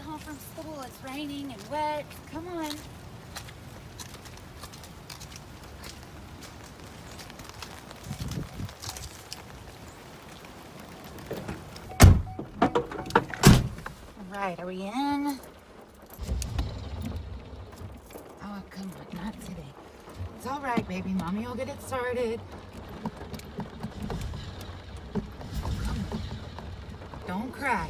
home from school. It's raining and wet. Come on. All right, are we in? Oh, come on, not today. It's all right, baby. Mommy will get it started. Come on. Don't cry.